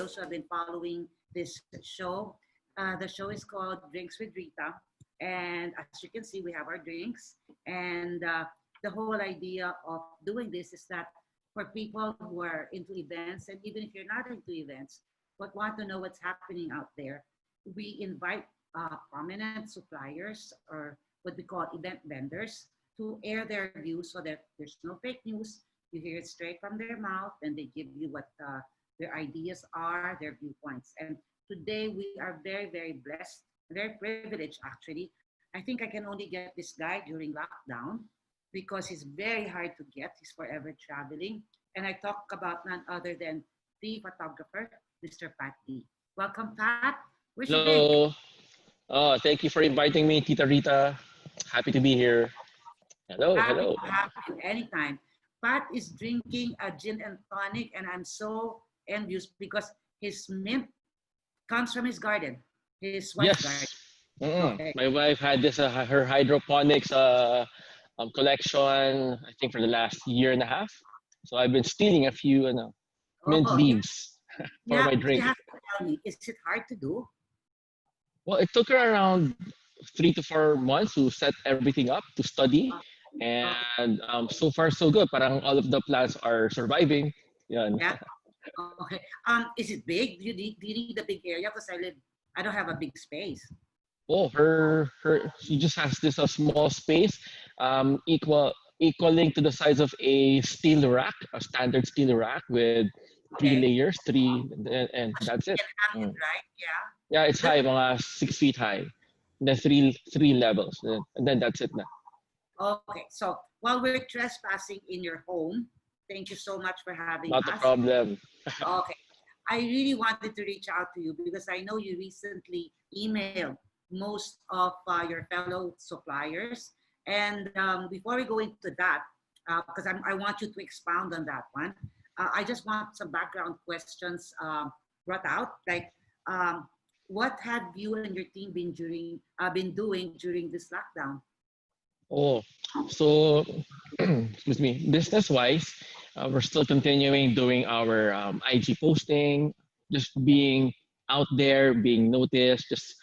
those who have been following this show. The show is called Drinks with Rita. And as you can see, we have our drinks. And the whole idea of doing this is that for people who are into events, and even if you're not into events, but want to know what's happening out there, we invite prominent suppliers or what we call event vendors to air their views so that there's no fake news. You hear it straight from their mouth and they give you what their ideas are, their viewpoints. And today we are very, very blessed, very privileged actually. I think I can only get this guy during lockdown because he's very hard to get. He's forever traveling. And I talk about none other than the photographer, Mr. Pat D. Welcome, Pat. Where's your drink? Hello. Oh, thank you for inviting me, Tita Rita. Happy to be here. Hello, hello. Happy to have you anytime. Pat is drinking a gin and tonic, and I'm so envious because his mint comes from his garden, his wife's garden. Okay. My wife had this her hydroponics collection, I think, for the last year and a half. So I've been stealing a few mint leaves for my drink. You have to tell me, is it hard to do? Well, it took her around 3 to 4 months to set everything up, to study. And so far, so good. Parang all of the plants are surviving. Yan. Yeah. Okay. Is it big? Do you need a big area? Because I don't have a big space. Oh, she just has this small space, equaling to the size of a steel rack, a standard steel rack with 3 layers, and that's it. Hang it, right? Yeah. Yeah, it's high, mga 6 feet high. And then three levels, and then that's it na. Okay, so while we're trespassing in your home, thank you so much for having us. Not a problem. Okay, I really wanted to reach out to you because I know you recently emailed most of your fellow suppliers. And before we go into that, because I want you to expound on that one, I just want some background questions brought out, like what have you and your team been doing during this lockdown? Oh, so excuse me. Business-wise, we're still continuing doing our IG posting, just being out there, being noticed, just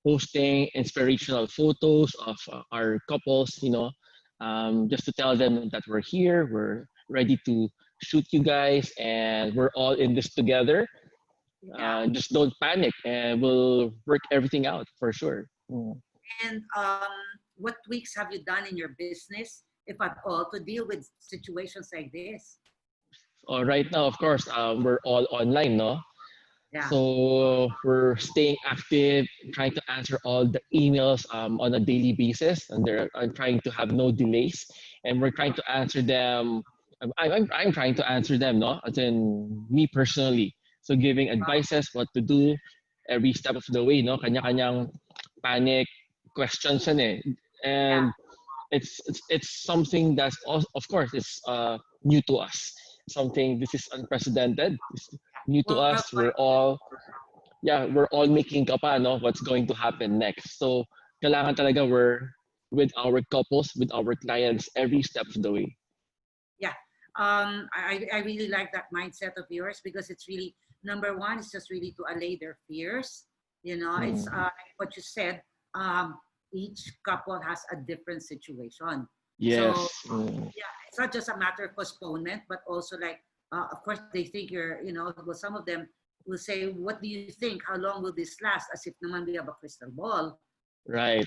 posting inspirational photos of our couples, just to tell them that we're here, we're ready to shoot you guys, and we're all in this together. Just don't panic, and we'll work everything out for sure. And what tweaks have you done in your business, if at all, to deal with situations like this? Right now, of course, we're all online, no? Yeah. So we're staying active, trying to answer all the emails on a daily basis, and I'm trying to have no delays, and we're trying to answer them. I'm trying to answer them, no? As in me personally. So giving advices, what to do, every step of the way, no? Kanya-kanyang panic questions, and it's something that's of course it's new to us. This is unprecedented. It's new to us. We're all making kapa, no? What's going to happen next? So kailangan talaga we're with our couples, with our clients every step of the way. Yeah, I really like that mindset of yours because it's really, number one, it's just really to allay their fears. It's like what you said. Each couple has a different situation. Yes. So it's not just a matter of postponement, but also like, of course, they think well, some of them will say, what do you think? How long will this last? As if naman we have a crystal ball. Right.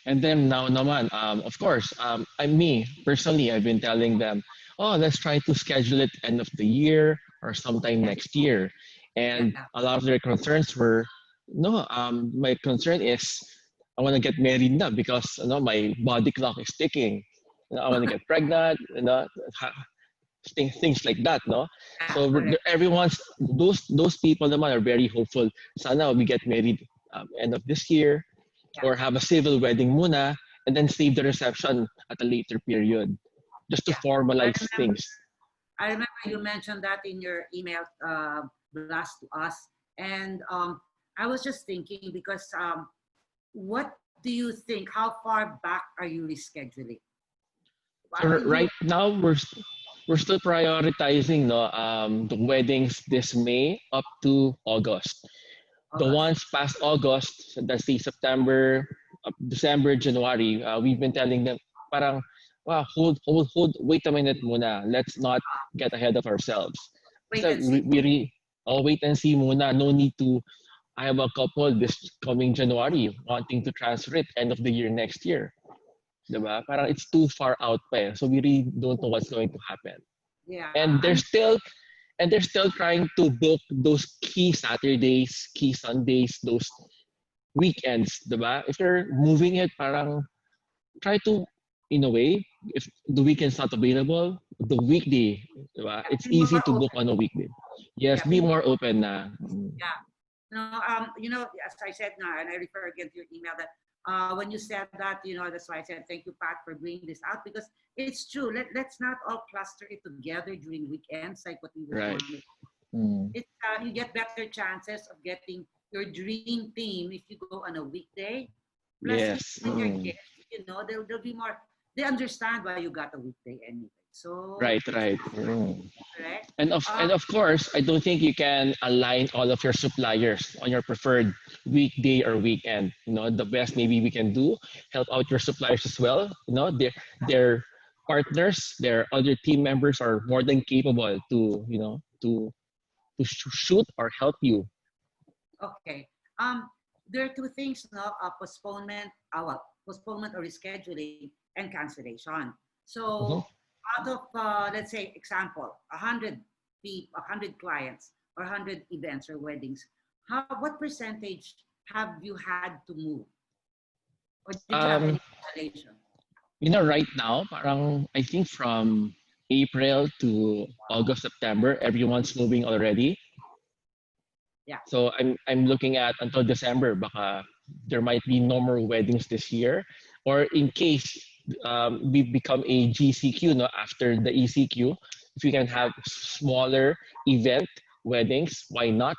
And then now naman, of course, me personally, I've been telling them, let's try to schedule it end of the year or sometime next year. And a lot of their concerns were, no, my concern is I want to get married now because my body clock is ticking. I want to get pregnant, things like that, no? So those people naman are very hopeful. Sana we get married end of this year, or have a civil wedding muna, and then save the reception at a later period, just to formalize things. I remember you mentioned that in your email blast to us, and I was just thinking because what do you think? How far back are you rescheduling? So right now we're still prioritizing the weddings this May up to August. The August. ones past August, that's the September, December, January, we've been telling them, parang, wow, hold, wait a minute muna. Let's not get ahead of ourselves. Wait So and see. wait and see muna. No need to. I have a couple this coming January wanting to transfer it end of the year next year. Diba? Parang it's too far out pa eh. So we really don't know what's going to happen. Yeah. And they're still trying to book those key Saturdays, key Sundays, those weekends, diba? If you're moving it, parang try to, in a way, if the weekend's not available, the weekday, diba? It's Be easy more to book open. on a weekday. Yes, Yeah. be more open na. Yeah. No, as I said now, and I refer again to your email that when you said that, that's why I said thank you, Pat, for bringing this out because it's true. Let's not all cluster it together during weekends like what we would Right. normally. Mm. It's you get better chances of getting your dream theme if you go on a weekday. Plus, Yes. with your kids, they'll be more. They understand why you got a weekday anyway. So Right, it's right. Mm. correct. And of course, I don't think you can align all of your suppliers on your preferred weekday or weekend. The best maybe we can do help out your suppliers as well. Their partners, their other team members are more than capable to shoot or help you. Okay. There are two things, no? Postponement or rescheduling and cancellation. Mhm. So, out of let's say, example, 100 clients or 100 events or weddings, what percentage have you had to move, or did you have any Um, cancellation? right now, parang I think from April to August, September, everyone's moving already. Yeah. So I'm looking at until December, baka there might be no more weddings this year, or in case we become a GCQ, no, after the ECQ, if we can have smaller event weddings, why not,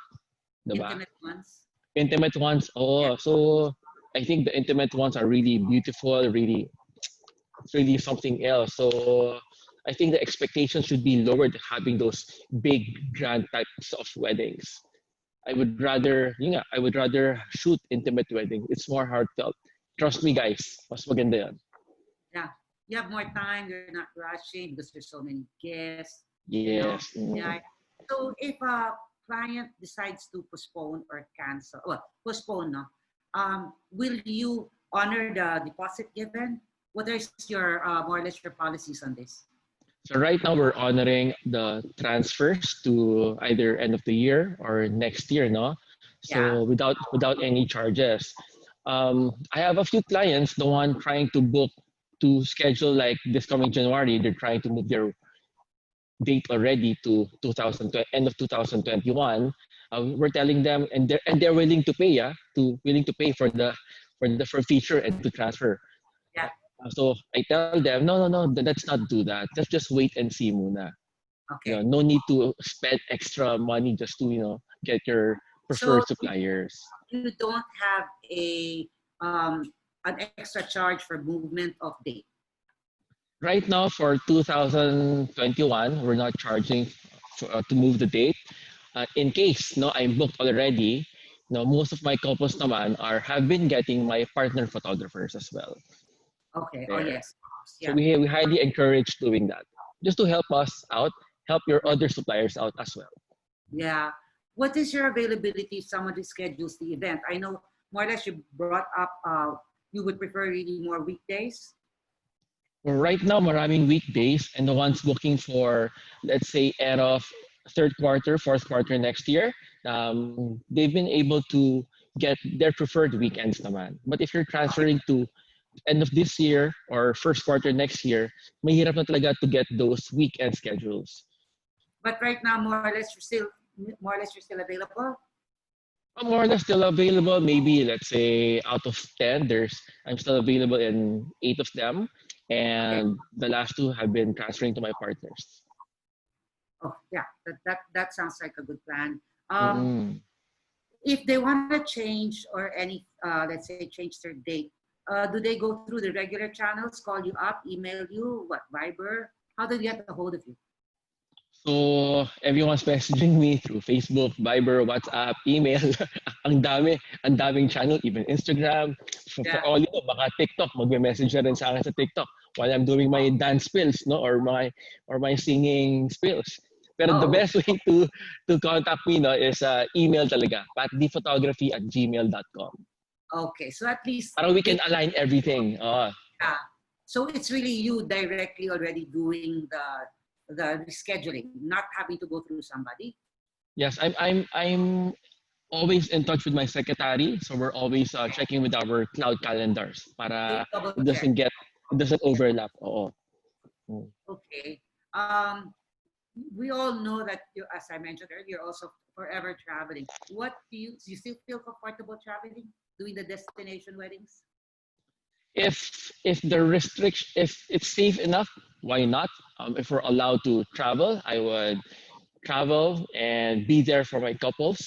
diba? Intimate ones. Intimate ones, Yeah. oh, so I think the intimate ones are really beautiful, really something else. So I think the expectation should be lowered having those big grand types of weddings. I would rather shoot intimate wedding. It's more heartfelt. Trust me, guys. Mas maganda yan. Yeah. You have more time. You're not rushing because there's so many guests. Yes. Yeah. So if a client decides to postpone or cancel, well, postpone, no, will you honor the deposit given? What is your more or less your policies on this? So right now we're honoring the transfers to either end of the year or next year, no? Yeah. So without any charges. I have a few clients, the one trying to book to schedule like this coming January, they're trying to move their date already to 2020, end of 2021. We're telling them, and they're willing to pay, willing to pay for feature and to transfer. Yeah. So I tell them, no, no, no, let's not do that. Let's just wait and see muna. Okay. No need to spend extra money just to get your So preferred suppliers. you don't have an extra charge for movement of date. Right now for 2021, we're not charging to move the date. In case I'm booked already, most of my couples naman have been getting my partner photographers as well. Okay. Oh There. yes. So Yeah. we highly encourage doing that, just to help us out, help your other suppliers out as well. Yeah. What is your availability if somebody schedules the event? I know more or less you brought up you would prefer really more weekdays. Well, right now, maraming weekdays, and the ones booking for, let's say, end of third quarter, fourth quarter next year, they've been able to get their preferred weekends naman. But if you're transferring to end of this year or first quarter next year, mahirap na talaga to get those weekend schedules. But right now, more or less you're still available. More or less still available. Maybe let's say out of 10, I'm still available in 8 of them, Okay. and the last 2 have been transferring to my partners. Oh yeah, that sounds like a good plan. Mm-mm. If they want to change or any, let's say, change their date, do they go through the regular channels, call you up, email you, what, Viber? How do they get a hold of you? So everyone's messaging me through Facebook, Viber, WhatsApp, email. Ang daming channel, even Instagram. For Yeah. all you know, baka TikTok, magme-message na rin sa akin sa TikTok while I'm doing my dance spills, no, or my singing spills. Pero the Oh, best way to contact me, no, is email talaga, patdphotography@gmail.com. okay. So at least Para we they, can align everything. yeah. So it's really you directly already doing the rescheduling, not having to go through somebody. Yes, I'm always in touch with my secretary, so we're always checking with our cloud calendars So you para double it check. doesn't overlap. Oo. Mm. Okay. Um, we all know that you, as I mentioned earlier, you're also forever traveling. What do you still feel comfortable traveling, doing the destination weddings? If the restriction, if it's safe enough, why not? If we're allowed to travel, I would travel and be there for my couples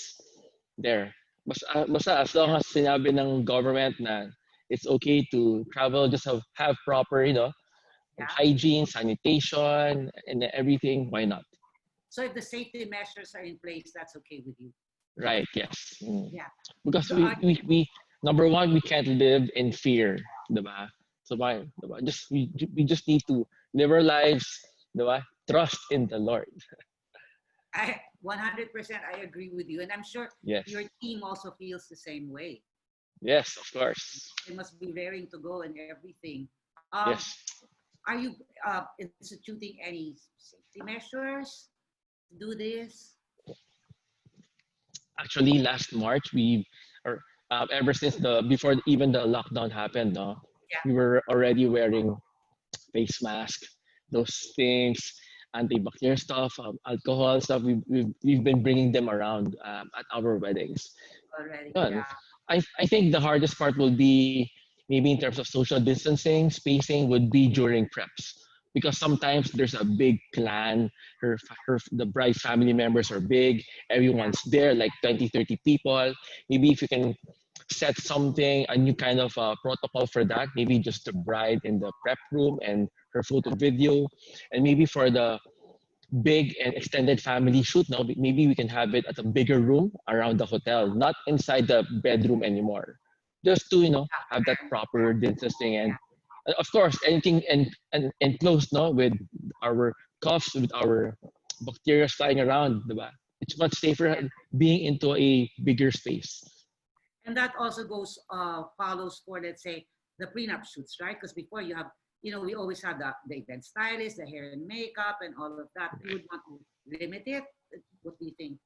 there. Basta as long as sinabi ng government na it's okay to travel, just have proper, Yeah. hygiene, sanitation, and everything, why not? So if the safety measures are in place, that's okay with you. Right, yes. Yeah. Because So we number one, we can't live in fear, diba? So why, diba? We just need to live our lives, diba? Trust in the Lord. I 100% I agree with you, and I'm sure Yes. your team also feels the same way. Yes, of course. They must be raring to go and everything. Um, Yes. are you instituting any safety measures to do this? Actually, last March, or ever since before even the lockdown happened, no, Yeah. we were already wearing face mask, those things, antibacterial stuff, alcohol stuff. We've been bringing them around at our weddings. Already. Yun. Yeah. I think the hardest part will be maybe in terms of social distancing, spacing would be during preps. Because sometimes there's a big clan, the bride's family members are big, Yeah. everyone's there, like 20, 30 people. Maybe if you can set something, a new kind of protocol for that, maybe just the bride in the prep room and her photo video. And maybe for the big and extended family shoot now, maybe we can have it at a bigger room around the hotel, not inside the bedroom anymore. Just to have that proper distancing and of course anything and enclosed, no, with our cuffs, with our bacteria flying around, diba? It's much safer Yeah. being into a bigger space. And that also goes follows for, let's say, the prenup shoots, right? Because before you have, we always had the event stylist, the hair and makeup, and all of that. You would want to limit it. What do you think?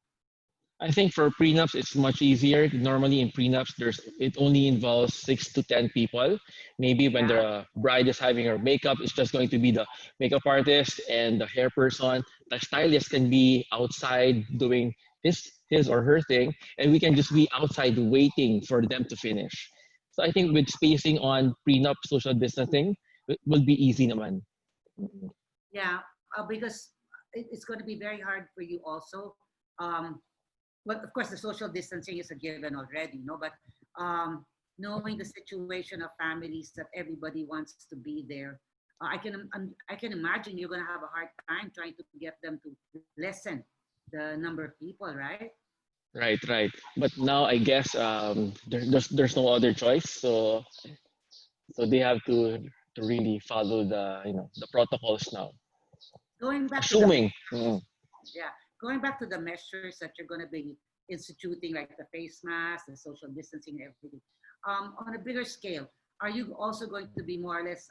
I think for prenups, it's much easier. Normally in prenups, it only involves 6 to 10 people. Maybe when Yeah. the bride is having her makeup, it's just going to be the makeup artist and the hair person. The stylist can be outside doing his or her thing, and we can just be outside waiting for them to finish. So I think with spacing on prenup social distancing, it will be easy naman. Yeah, because it's going to be very hard for you also. Um, well, of course, the social distancing is a given already, no? But knowing the situation of families that everybody wants to be there, I can imagine you're going to have a hard time trying to get them to lessen the number of people, right? Right, right. But now I guess there's no other choice. So they have to really follow the protocols now. Going back to the Assuming. Yeah, going back to the measures that you're going to be instituting, like the face mask, the social distancing, and everything. On a bigger scale, are you also going to be more or less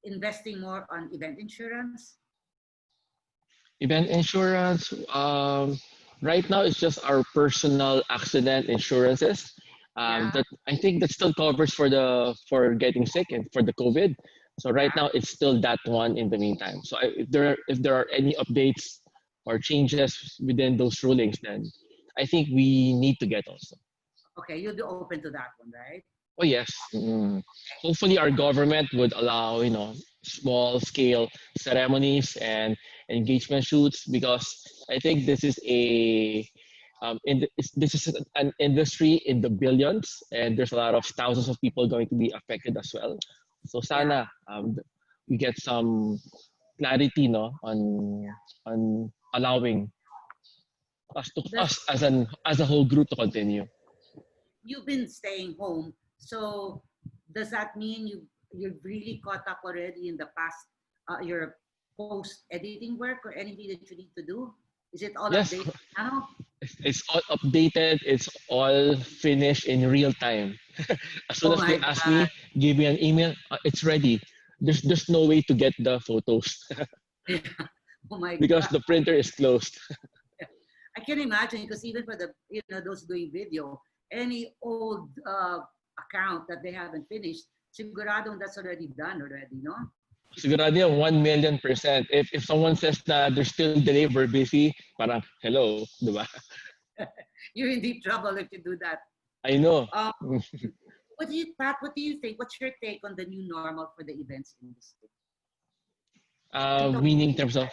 investing more on event insurance? Event insurance. Right now it's just our personal accident insurances. Yeah, That I think that still covers for getting sick and for the COVID. So right yeah. now it's still that one in the meantime. So if there are any updates or changes within those rulings, then I think we need to get also. Okay, you'll be open to that one, right? Oh yes. Hopefully our government would allow small scale ceremonies and engagement shoots, because I think this is this is an industry in the billions, and there's a lot of thousands of people going to be affected as well. So Yeah, sana we get some clarity, no, on allowing Does us as a whole group to continue. you've been staying home, so does that mean you've really caught up already in the past your post editing work or anything that you need to do? Is it all Yes, updated now? it's all updated. It's all finished in real time. As soon Oh as they my ask god! me, give me an email. It's ready. There's no way to get the photos Oh my because god! the printer is closed. I can imagine because even for the those doing video, any old account that they haven't finished, sigurado that's already done already, no? Sigurado yan, 1,000,000%. If someone says that they're still delay, we're busy, parang hello, di ba? You're in deep trouble if you do that. I know. Um, Pat? What do you think? What's your take on the new normal for the events industry? I'm talking Meaning in terms of,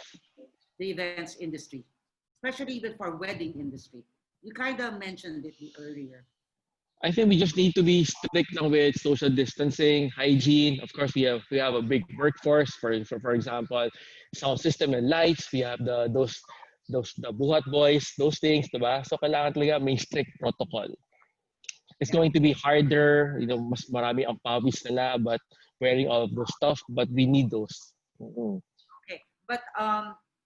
the events industry, especially even for wedding industry. You kind of mentioned it earlier. I think we just need to be strict lang with social distancing, hygiene. Of course, we have a big workforce. For example, sound system and lights. We have those the buhat boys, those things, diba? So kailangan talaga may strict protocol. It's Yeah. going to be harder, mas marami ang pawis nila, but wearing all of those stuff, but we need those. Mm-hmm. Okay, but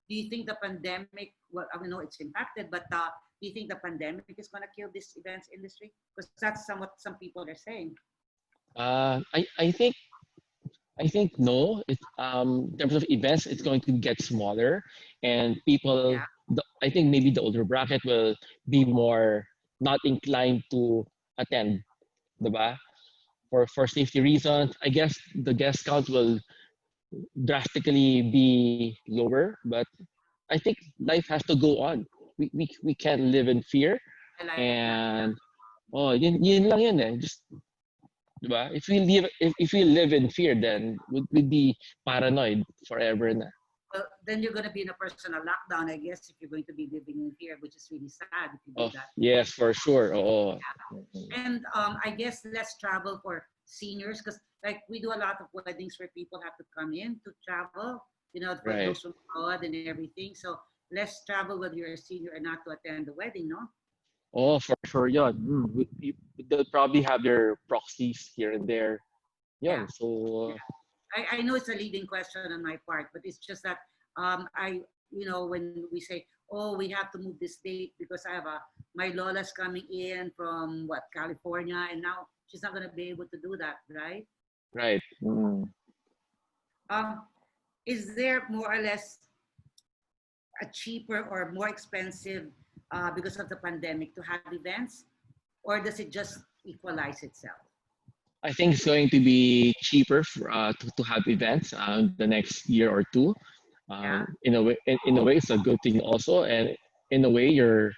do you think the pandemic? Well, I know it's impacted, but do you think the pandemic is going to kill this events industry? Because that's somewhat some people are saying. I think no. In terms of events, it's going to get smaller, and people. Yeah. I think maybe the older bracket will be more not inclined to attend, diba? For safety reasons. I guess the guest count will drastically be lower, but I think life has to go on. We can't live in fear, I like that. Yeah. and yun lang yun eh. Just, diba? If we live in fear, then we'd be paranoid forever na. Well, then you're going to be in a personal lockdown, I guess, if you're going to be living in fear, which is really sad if you do Oh, that. yes, for sure. Oh. And I guess less travel for seniors because like we do a lot of weddings where people have to come in to travel, for Right. those from abroad and everything. So less travel whether you're a senior or not to attend the wedding, no? Oh, for sure, yun. They'll probably have their proxies here and there. Yeah. Yun, so I know it's a leading question on my part, but it's just that when we say, oh, we have to move this date because I have my Lola's coming in from California, and now she's not going to be able to do that, right? right. Is there more or less a cheaper or more expensive because of the pandemic to have events, or does it just equalize itself? I think it's going to be cheaper to have events the next year or two. Yeah. In a way, it's a good thing also, and in a way, you're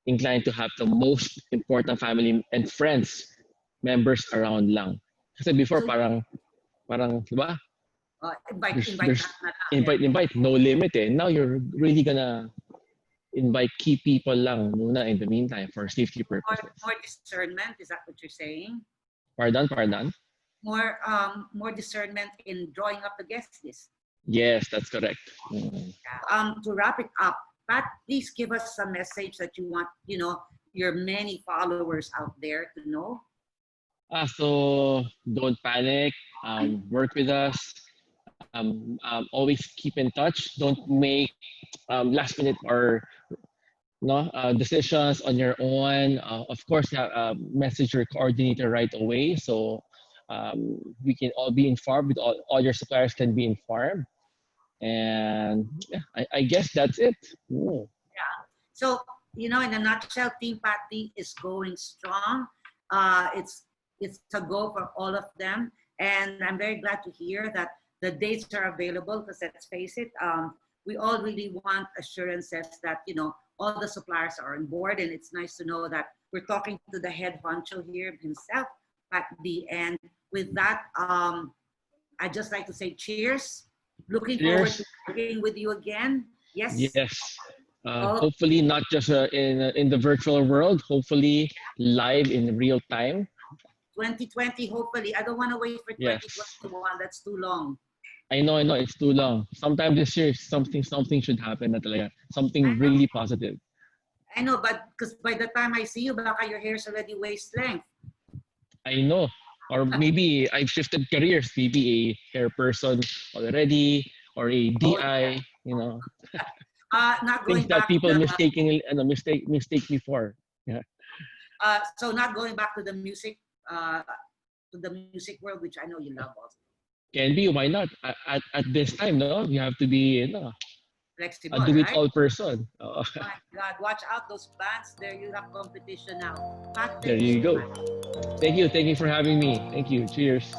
inclined to have the most important family and friends members around lang. Kasi before So parang, diba? invite There's lahat na lang. invite, no limit eh. Now you're really gonna invite key people lang muna in the meantime for safety purposes. More discernment, is that what you're saying? Pardon? More discernment in drawing up the guest list. Yes, that's correct. To wrap it up, Pat, please give us a message that you want, your many followers out there to know. So don't panic. Work with us. Always keep in touch. Don't make last minute or decisions on your own. Of course, message your coordinator right away so we can all be informed. With all your suppliers can be informed, and yeah, I guess that's it. Ooh. Yeah. So in a nutshell, Team Patty is going strong. It's a go for all of them, and I'm very glad to hear that the dates are available because let's face it, we all really want assurances that all the suppliers are on board, and it's nice to know that we're talking to the head honcho here himself, Pat D. And with that, I'd just like to say cheers. Looking forward to working with you again. Yes. Yes. Hopefully not just in the virtual world. Hopefully live in real time. 2020. Hopefully, I don't want to wait for 2021. That's too long. I know, it's too long. Sometime this year, something should happen na talaga. I Something know, really positive. I know, but because by the time I see you, baka your hair's already waist length. I know. Or maybe I've shifted careers. Maybe a hair person already, or a Oh yeah. DI, Not things going that back to people the mistake me for. Yeah. so not going back to the music world, which I know you love also. Can be, why not? At this time, no? You have to be, a Flexible, right? do-it-all person. My God, watch out those bands. There you have competition now. Pat, There thank you so you go. much. Thank you for having me. Thank you. Cheers.